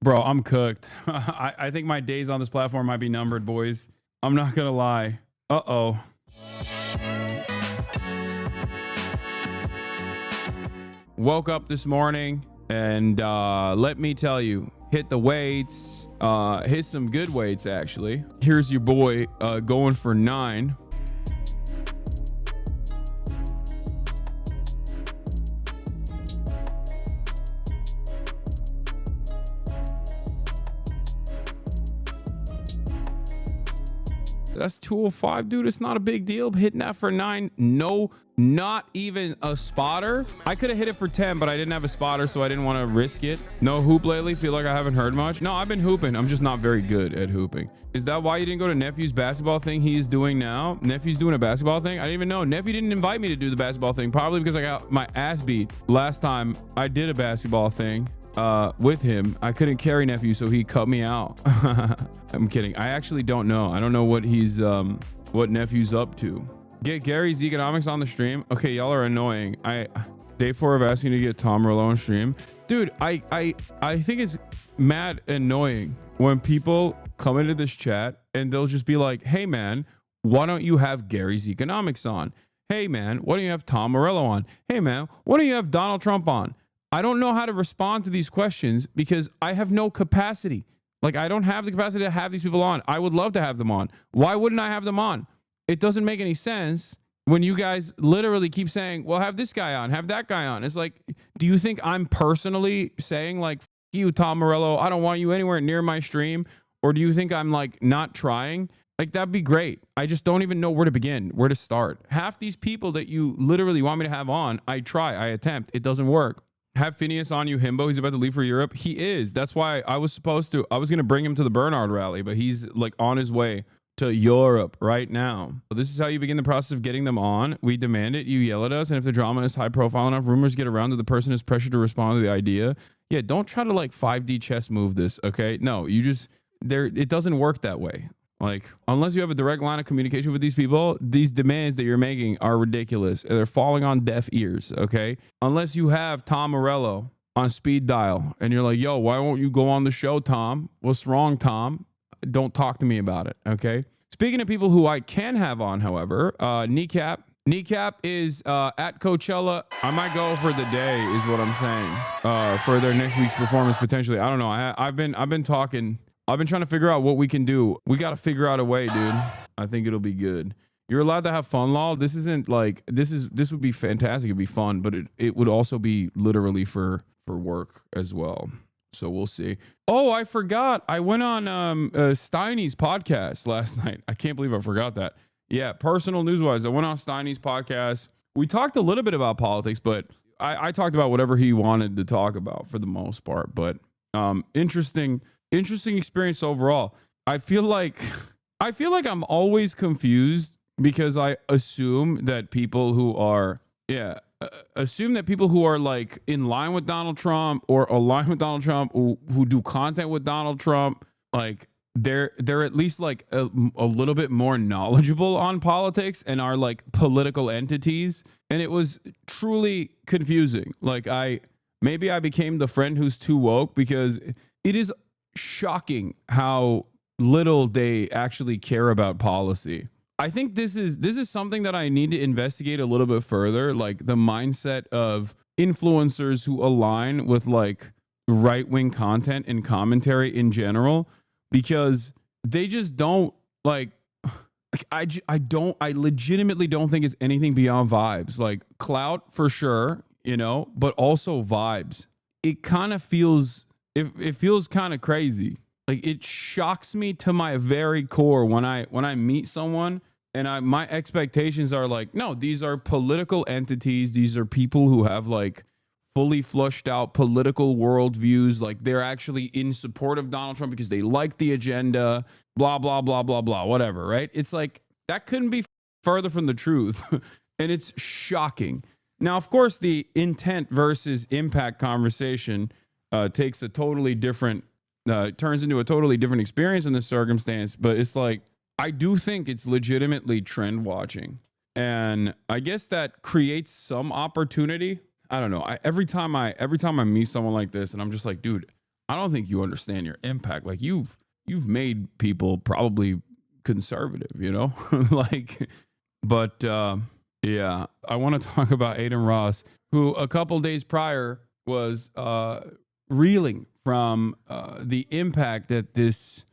Bro, I'm cooked. I think my days on this platform might be numbered, boys. I'm not gonna lie. Uh-oh. Woke up this morning and let me tell you, hit the weights, hit some good weights actually. Here's your boy going for 9. That's 205, dude. It's not a big deal. Hitting that for 9. No, not even a spotter. I could have hit it for 10, but I didn't have a spotter, so I didn't want to risk it. No hoop lately. Feel like I haven't heard much. No, I've been hooping. I'm just not very good at hooping. Is that why you didn't go to Nephew's basketball thing he is doing now? Nephew's doing a basketball thing? I didn't even know. Nephew didn't invite me to do the basketball thing, probably because I got my ass beat last time I did a basketball thing with him. I couldn't carry Nephew, so he cut me out. I'm kidding. I actually don't know. I don't know what he's what Nephew's up to. Get Gary's economics on the stream. Okay, y'all are annoying. Day 4 of asking to get Tom Morello on stream. Dude, I think it's mad annoying when people come into this chat and they'll just be like, hey man, why don't you have Gary's economics on? Hey man, why don't you have Tom Morello on? Hey man, why don't you have Donald Trump on? I don't know how to respond to these questions because I have no capacity. Like, I don't have the capacity to have these people on. I would love to have them on. Why wouldn't I have them on? It doesn't make any sense when you guys literally keep saying, well, have this guy on, have that guy on. It's like, do you think I'm personally saying like, F you, Tom Morello, I don't want you anywhere near my stream? Or do you think I'm like not trying? Like, that'd be great. I just don't even know where to begin, where to start. Half these people that you literally want me to have on, I try, I attempt, it doesn't work. Have Phineas on you, himbo. He's about to leave for Europe. He is. That's why I was going to bring him to the Bernard rally, but he's like on his way to Europe right now. So this is how you begin the process of getting them on. We demand it. You yell at us. And if the drama is high profile enough, rumors get around that the person is pressured to respond to the idea. Yeah, don't try to like 5D chess move this. Okay. No, it doesn't work that way. Like, unless you have a direct line of communication with these people, these demands that you're making are ridiculous. They're falling on deaf ears, okay? Unless you have Tom Morello on speed dial and you're like, yo, why won't you go on the show, Tom? What's wrong, Tom? Don't talk to me about it, okay? Speaking of people who I can have on, however, Kneecap. Kneecap is at Coachella. I might go for the day is what I'm saying, for their next week's performance, potentially. I don't know. I've been talking... I've been trying to figure out what we can do. We got to figure out a way, dude. I think it'll be good. You're allowed to have fun, lol. This isn't like, this would be fantastic. It'd be fun, but it would also be literally for work as well. So we'll see. Oh, I forgot. I went on Steiny's podcast last night. I can't believe I forgot that. Yeah, personal news-wise, I went on Steiny's podcast. We talked a little bit about politics, but I talked about whatever he wanted to talk about for the most part. But interesting experience overall. I feel like I'm always confused because I assume that people who are like in line with Donald Trump or aligned with Donald Trump, who do content with Donald Trump, like they're at least like a little bit more knowledgeable on politics and are like political entities. And it was truly confusing. Like maybe I became the friend who's too woke, because it is shocking how little they actually care about policy. I think this is something that I need to investigate a little bit further, like the mindset of influencers who align with like right-wing content and commentary in general, because they just don't like I legitimately don't think it's anything beyond vibes. Like clout for sure, you know, but also vibes. It kind of feels it feels kind of crazy. Like, it shocks me to my very core when I meet someone and my expectations are like, no, these are political entities. These are people who have like fully flushed out political worldviews. Like, they're actually in support of Donald Trump because they like the agenda, blah, blah, blah, blah, blah, whatever, right? It's like, that couldn't be further from the truth. And it's shocking. Now, of course, the intent versus impact conversation takes a totally different, turns into a totally different experience in this circumstance. But it's like, I do think it's legitimately trend watching. And I guess that creates some opportunity. I don't know. Every time I meet someone like this and I'm just like, dude, I don't think you understand your impact. Like you've made people probably conservative, you know, like, but yeah, I want to talk about Adin Ross, who a couple days prior was reeling from the impact that this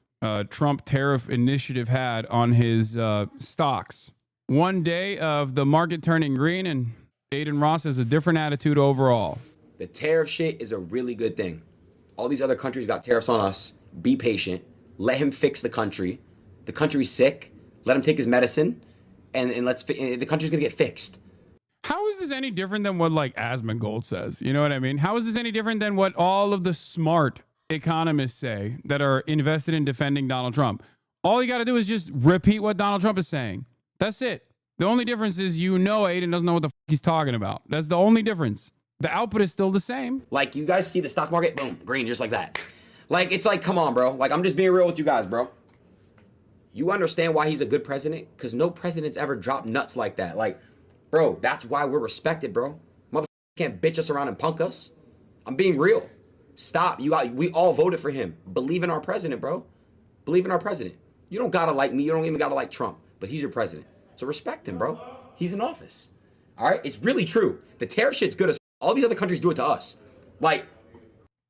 Trump tariff initiative had on his stocks. One day of the market turning green, and Adin Ross has a different attitude overall. The tariff shit is a really good thing. All these other countries got tariffs on us. Be patient. Let him fix the country. The country's sick. Let him take his medicine, and the country's gonna get fixed. How is this any different than what like Asmongold says? You know what I mean? How is this any different than what all of the smart economists say that are invested in defending Donald Trump? All you got to do is just repeat what Donald Trump is saying. That's it. The only difference is, you know, Adin doesn't know what the he's talking about. That's the only difference. The output is still the same. Like, you guys see the stock market, boom, green, just like that. Like, it's like, come on, bro. Like, I'm just being real with you guys, bro. You understand why he's a good president? Because no president's ever dropped nuts like that. Like, bro, that's why we're respected, bro. Motherfuckers can't bitch us around and punk us. I'm being real. Stop. We all voted for him. Believe in our president, bro. Believe in our president. You don't gotta like me. You don't even gotta like Trump. But he's your president. So respect him, bro. He's in office. All right? It's really true. The tariff shit's good as all these other countries do it to us. Like,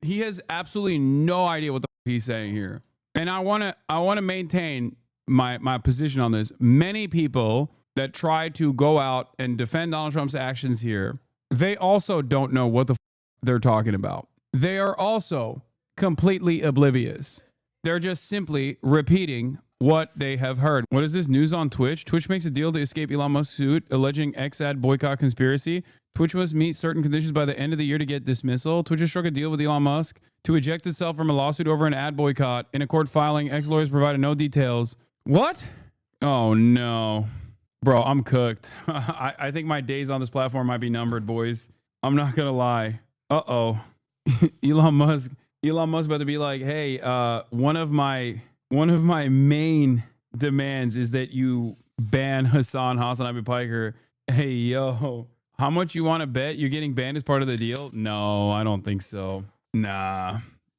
he has absolutely no idea what the he's saying here. And I wanna maintain my position on this. Many people that try to go out and defend Donald Trump's actions here, they also don't know what the they're talking about. They are also completely oblivious. They're just simply repeating what they have heard. What is this news on Twitch? Twitch makes a deal to escape Elon Musk's suit alleging X-ad boycott conspiracy. Twitch must meet certain conditions by the end of the year to get dismissal. Twitch has struck a deal with Elon Musk to eject itself from a lawsuit over an ad boycott. In a court filing, ex-lawyers provided no details. What? Oh no. Bro, I'm cooked. I think my days on this platform might be numbered, boys. I'm not gonna lie. Uh-oh. Elon Musk about to be like, hey, one of my main demands is that you ban HasanAbi Piker. Hey, yo, how much you want to bet you're getting banned as part of the deal? No, I don't think so. Nah,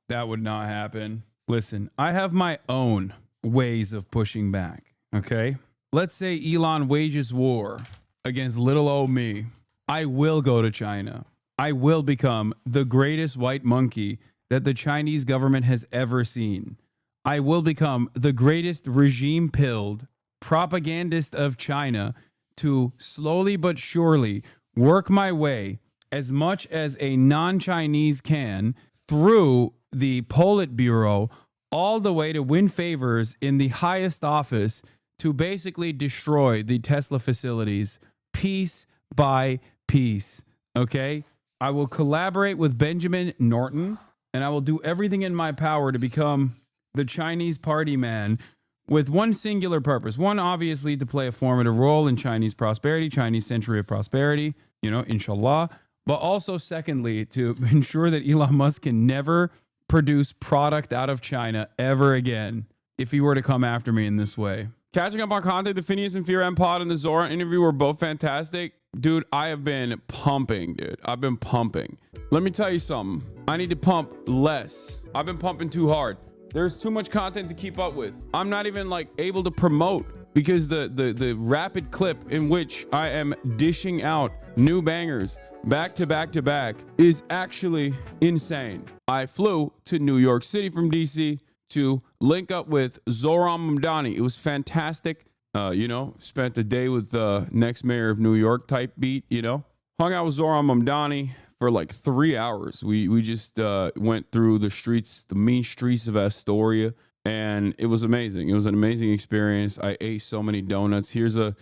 that would not happen. Listen, I have my own ways of pushing back, okay? Let's say Elon wages war against little old me. I will go to China. I will become the greatest white monkey that the Chinese government has ever seen. I will become the greatest regime-pilled propagandist of China to slowly but surely work my way as much as a non-Chinese can through the Politburo all the way to win favors in the highest office to basically destroy the Tesla facilities piece by piece, okay? I will collaborate with Benjamin Norton, and I will do everything in my power to become the Chinese party man with one singular purpose. One, obviously, to play a formative role in Chinese prosperity, Chinese century of prosperity, you know, inshallah. But also, secondly, to ensure that Elon Musk can never produce product out of China ever again if he were to come after me in this way. Catching up on content, the Phineas and Fear Pod and the Zohran interview were both fantastic. Dude, I have been pumping, dude. I've been pumping. Let me tell you something. I need to pump less. I've been pumping too hard. There's too much content to keep up with. I'm not even like able to promote because the rapid clip in which I am dishing out new bangers back to back to back is actually insane. I flew to New York City from DC to link up with Zohran Mamdani. It was fantastic. You know, spent the day with the next mayor of New York type beat, you know. Hung out with Zohran Mamdani for like 3 hours. We just went through the streets, the mean streets of Astoria, and it was amazing. It was an amazing experience. I ate so many donuts. Here's a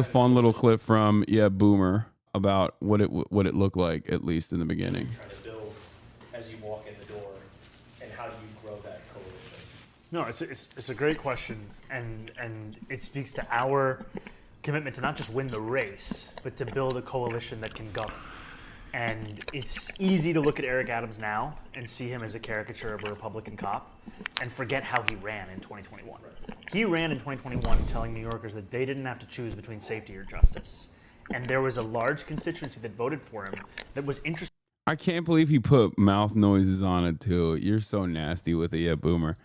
fun little clip from Boomer about what it looked like, at least in the beginning. Trying to build as you walk in the door, and how do you grow that coalition? No, it's a great question, and it speaks to our commitment to not just win the race, but to build a coalition that can govern. And it's easy to look at Eric Adams now and see him as a caricature of a Republican cop and forget how he ran in 2021. He ran in 2021 telling New Yorkers that they didn't have to choose between safety or justice. And there was a large constituency that voted for him that was interested. I can't believe he put mouth noises on it too. You're so nasty with it, yeah, Boomer.